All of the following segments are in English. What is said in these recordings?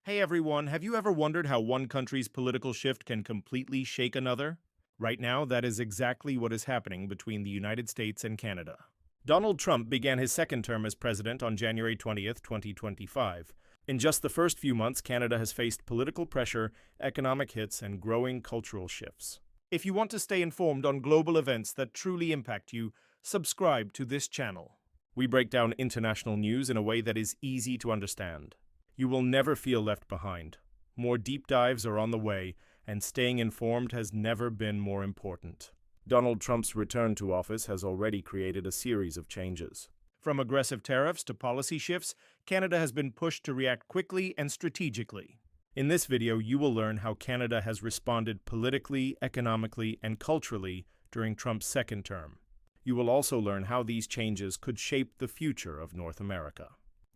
Hey everyone, have you ever wondered how one country's political shift can completely shake another? Right now, that is exactly what is happening between the United States and Canada. Donald Trump began his second term as president on January 20th, 2025. In just the first few months, Canada has faced political pressure, economic hits, and growing cultural shifts. If you want to stay informed on global events that truly impact you, subscribe to this channel. We break down international news in a way that is easy to understand. You will never feel left behind. More deep dives are on the way, and staying informed has never been more important. Donald Trump's return to office has already created a series of changes. From aggressive tariffs to policy shifts, Canada has been pushed to react quickly and strategically. In this video, you will learn how Canada has responded politically, economically, and culturally during Trump's second term. You will also learn how these changes could shape the future of North America.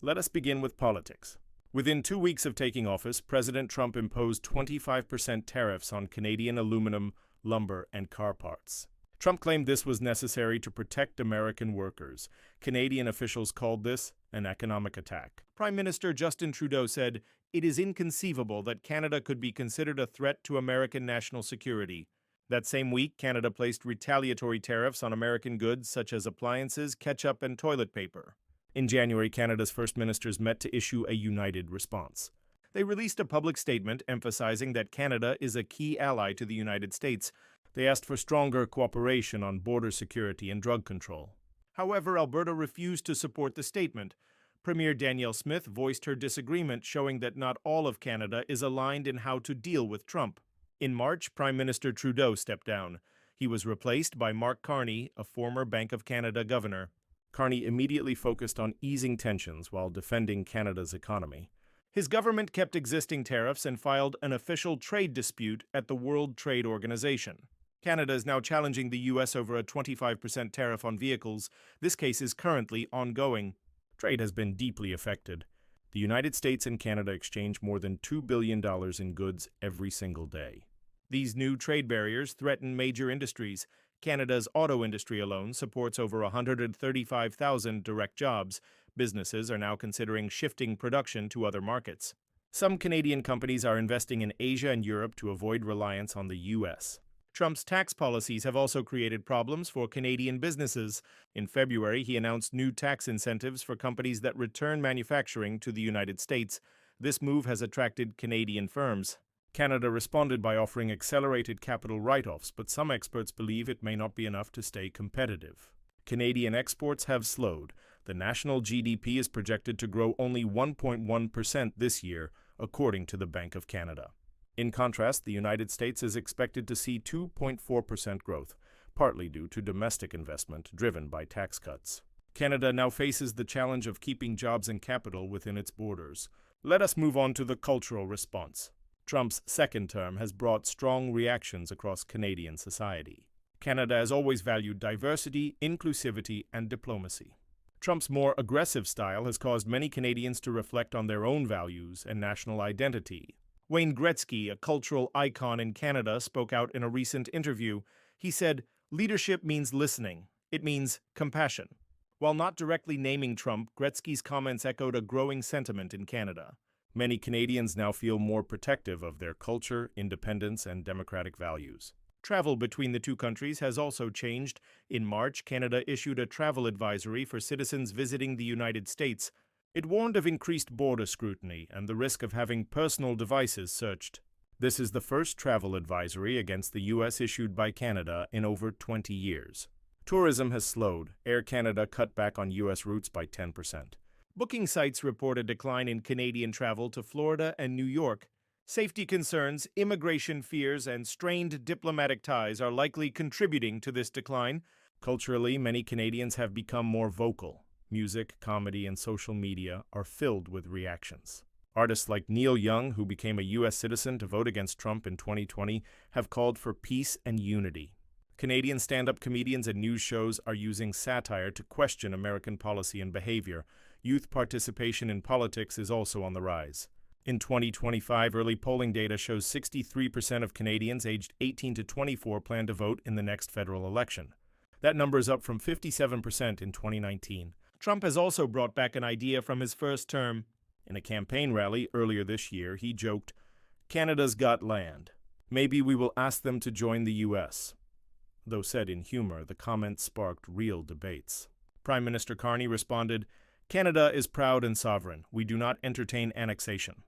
Let us begin with politics. Within 2 weeks of taking office, President Trump imposed 25% tariffs on Canadian aluminum, lumber, and car parts. Trump claimed this was necessary to protect American workers. Canadian officials called this an economic attack. Prime Minister Justin Trudeau said, "It is inconceivable that Canada could be considered a threat to American national security." That same week, Canada placed retaliatory tariffs on American goods such as appliances, ketchup, and toilet paper. In January, Canada's First Ministers met to issue a united response. They released a public statement emphasizing that Canada is a key ally to the United States. They asked for stronger cooperation on border security and drug control. However, Alberta refused to support the statement. Premier Danielle Smith voiced her disagreement, showing that not all of Canada is aligned in how to deal with Trump. In March, Prime Minister Trudeau stepped down. He was replaced by Mark Carney, a former Bank of Canada governor. Carney immediately focused on easing tensions while defending Canada's economy. His government kept existing tariffs and filed an official trade dispute at the World Trade Organization. Canada is now challenging the U.S. over a 25% tariff on vehicles. This case is currently ongoing. Trade has been deeply affected. The United States and Canada exchange more than $2 billion in goods every single day. These new trade barriers threaten major industries. Canada's auto industry alone supports over 135,000 direct jobs. Businesses are now considering shifting production to other markets. Some Canadian companies are investing in Asia and Europe to avoid reliance on the U.S. Trump's tax policies have also created problems for Canadian businesses. In February, he announced new tax incentives for companies that return manufacturing to the United States. This move has attracted Canadian firms. Canada responded by offering accelerated capital write-offs, but some experts believe it may not be enough to stay competitive. Canadian exports have slowed. The national GDP is projected to grow only 1.1% this year, according to the Bank of Canada. In contrast, the United States is expected to see 2.4% growth, partly due to domestic investment driven by tax cuts. Canada now faces the challenge of keeping jobs and capital within its borders. Let us move on to the cultural response. Trump's second term has brought strong reactions across Canadian society. Canada has always valued diversity, inclusivity, and diplomacy. Trump's more aggressive style has caused many Canadians to reflect on their own values and national identity. Wayne Gretzky, a cultural icon in Canada, spoke out in a recent interview. He said, "Leadership means listening. It means compassion." While not directly naming Trump, Gretzky's comments echoed a growing sentiment in Canada. Many Canadians now feel more protective of their culture, independence, and democratic values. Travel between the two countries has also changed. In March, Canada issued a travel advisory for citizens visiting the United States. It warned of increased border scrutiny and the risk of having personal devices searched. This is the first travel advisory against the U.S. issued by Canada in over 20 years. Tourism has slowed. Air Canada cut back on U.S. routes by 10%. Booking sites report a decline in Canadian travel to Florida and New York. Safety concerns, immigration fears, and strained diplomatic ties are likely contributing to this decline. Culturally, many Canadians have become more vocal. Music, comedy, and social media are filled with reactions. Artists like Neil Young, who became a U.S. citizen to vote against Trump in 2020, have called for peace and unity. Canadian stand-up comedians and news shows are using satire to question American policy and behavior. Youth participation in politics is also on the rise. In 2025, early polling data shows 63% of Canadians aged 18 to 24 plan to vote in the next federal election. That number is up from 57% in 2019. Trump has also brought back an idea from his first term. In a campaign rally earlier this year, he joked, "Canada's got land. Maybe we will ask them to join the U.S." Though said in humor, the comment sparked real debates. Prime Minister Carney responded, "Canada is proud and sovereign. We do not entertain annexation."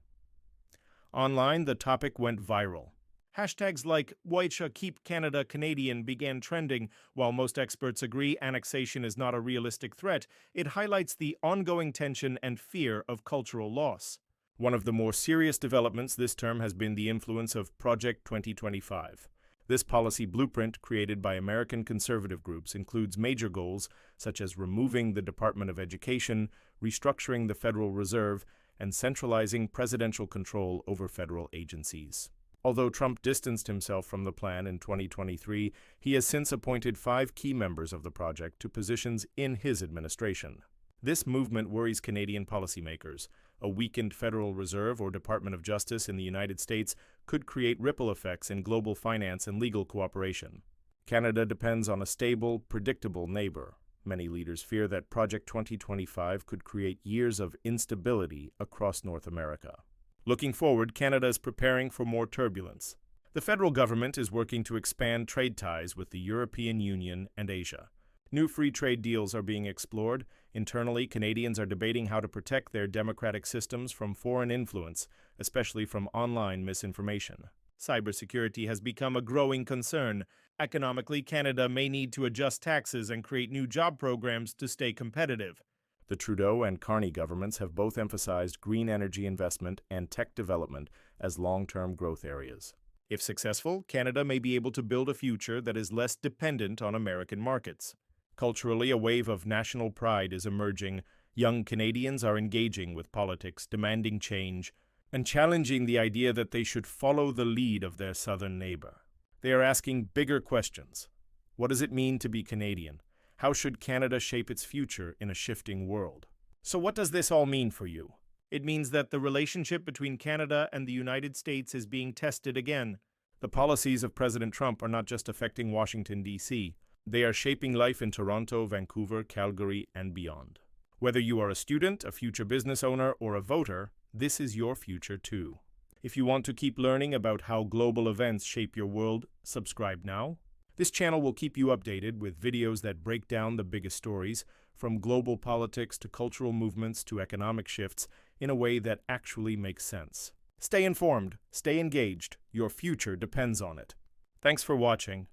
Online, the topic went viral. Hashtags like "Waitcha Keep Canada Canadian" began trending. While most experts agree annexation is not a realistic threat, it highlights the ongoing tension and fear of cultural loss. One of the more serious developments this term has been the influence of Project 2025. This policy blueprint, created by American conservative groups, includes major goals such as removing the Department of Education, restructuring the Federal Reserve, and centralizing presidential control over federal agencies. Although Trump distanced himself from the plan in 2023, he has since appointed 5 key members of the project to positions in his administration. This movement worries Canadian policymakers. A weakened Federal Reserve or Department of Justice in the United States could create ripple effects in global finance and legal cooperation. Canada depends on a stable, predictable neighbor. Many leaders fear that Project 2025 could create years of instability across North America. Looking forward, Canada is preparing for more turbulence. The federal government is working to expand trade ties with the European Union and Asia. New free trade deals are being explored. Internally, Canadians are debating how to protect their democratic systems from foreign influence, especially from online misinformation. Cybersecurity has become a growing concern. Economically, Canada may need to adjust taxes and create new job programs to stay competitive. The Trudeau and Carney governments have both emphasized green energy investment and tech development as long-term growth areas. If successful, Canada may be able to build a future that is less dependent on American markets. Culturally, a wave of national pride is emerging. Young Canadians are engaging with politics, demanding change, and challenging the idea that they should follow the lead of their southern neighbor. They are asking bigger questions. What does it mean to be Canadian? How should Canada shape its future in a shifting world? So what does this all mean for you? It means that the relationship between Canada and the United States is being tested again. The policies of President Trump are not just affecting Washington, D.C. They are shaping life in Toronto, Vancouver, Calgary, and beyond. Whether you are a student, a future business owner, or a voter, this is your future too. If you want to keep learning about how global events shape your world, subscribe now. This channel will keep you updated with videos that break down the biggest stories, from global politics to cultural movements to economic shifts, in a way that actually makes sense. Stay informed, stay engaged. Your future depends on it. Thanks for watching.